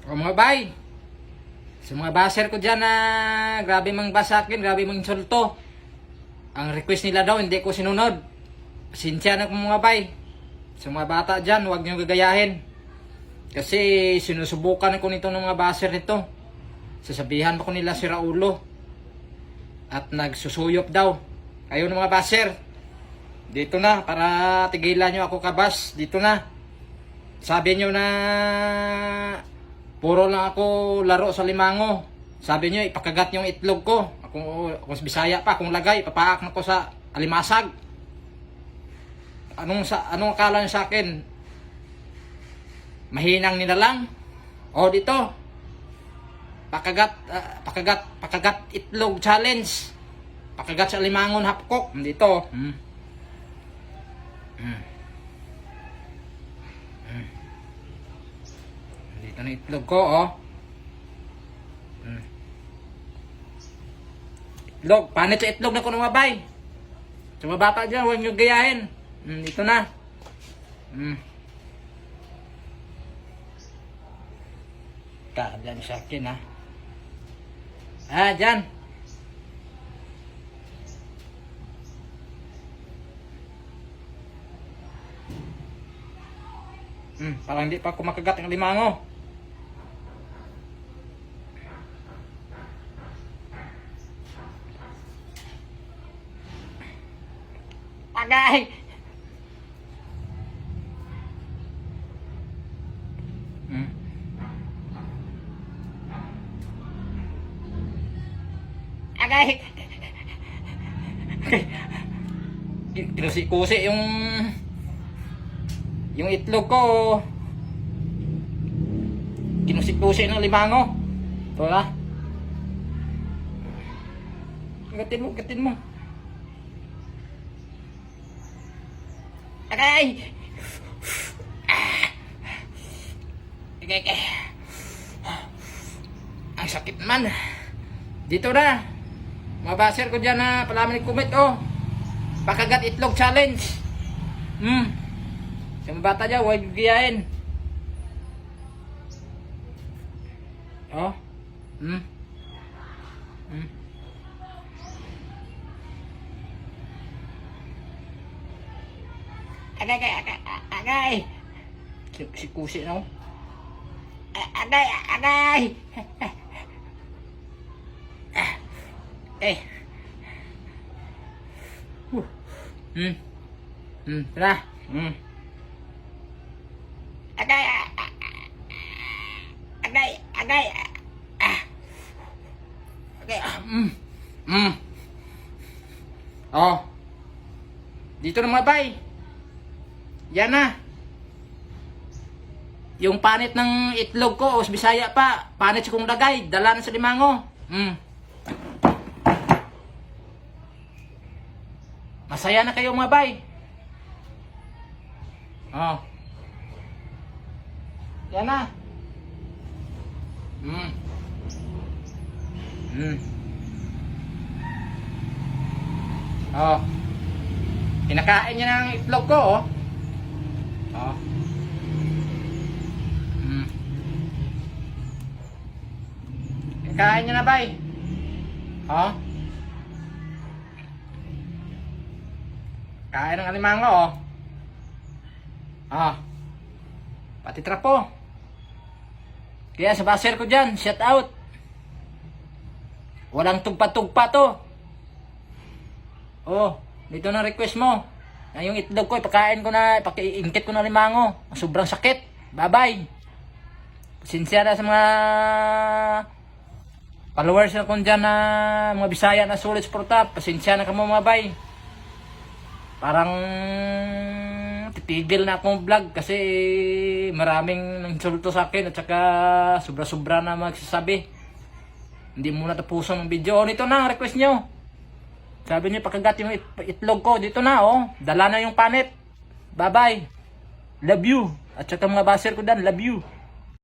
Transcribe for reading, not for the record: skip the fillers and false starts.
O mga bay, sa mga baser ko dyan na grabe mang basakin, grabe mang insulto. Ang request nila daw, hindi ko sinunod. Pasensya na ko mga bay. Sa mga bata dyan, huwag nyo gagayahin. Kasi sinusubukan ko nito ng mga baser nito. Sasabihan pa ko nila si Raulo. At nagsusuyop daw. Kayo ng mga baser, dito na, para tigilan nyo ako kabas. Dito na. Sabi nyo na puro lang ako laro sa limango. Sabi nyo, ipakagat yung itlog ko. Kung Bisaya pa, kung lagay, ipapaak na ko sa alimasag. Anong akala nyo sa akin? Mahinang nila lang? O dito, pakagat itlog challenge. Pakagat sa limangon hapkok. Dito. Dito na itlog ko, oh. Itlog. Panit sa itlog na ko ng mabay. Sa mga bata dyan, huwag nyo gayahin. Dito na. Dyan sa akin, ha. Dyan. Parang hindi pa ako makagat ng limango. Agay! Agay! Kinusi-kusi yung itlog ko. Kinusik-kusi ng limango. Ito na. Gatin mo. Agay! Agay. Ang sakit man. Dito na. Mga baser ko dyan na palaman ni Kumit, oh. Pakagat itlog challenge. Sa mga bata dyan, huwag giyain. Oh. Agay. Kusi na, oh. Agay. Tara. Agay. Agay. Oh. Dito na mga bay. Yan na. Yung panit ng itlog ko, o Bisaya pa, panit sa kong lagay, dala na sa limango. Masaya na kayo mga bay. Oh. Yan na. Oh. Kinakain niya ng itlog ko, oh. Oh. Kinakain niya na, bay. Oh. Kain ng alimango, oh. Oh. Pati trapo. Kaya sa baser ko dyan, shout out. Walang tugpa-tugpa to. Oh, dito na request mo. Na yung itlog ko, ipakain ko na, ipakiingkit ko na limango. Sobrang sakit. Bye-bye. Pasensya na sa mga followers na kung dyan na mga Bisaya na sulit suporta. Pasensya na ka mo mga bay. Parang titigil na akong vlog kasi maraming insulto sa akin at saka sobra-sobra na magsasabi. Hindi muna tapusan ng video. O, nito na, request nyo. Sabi nyo, pakagat yung itlog ko. Dito na, oh. Dala na yung panit. Bye-bye. Love you. At saka mga baser ko dan, love you.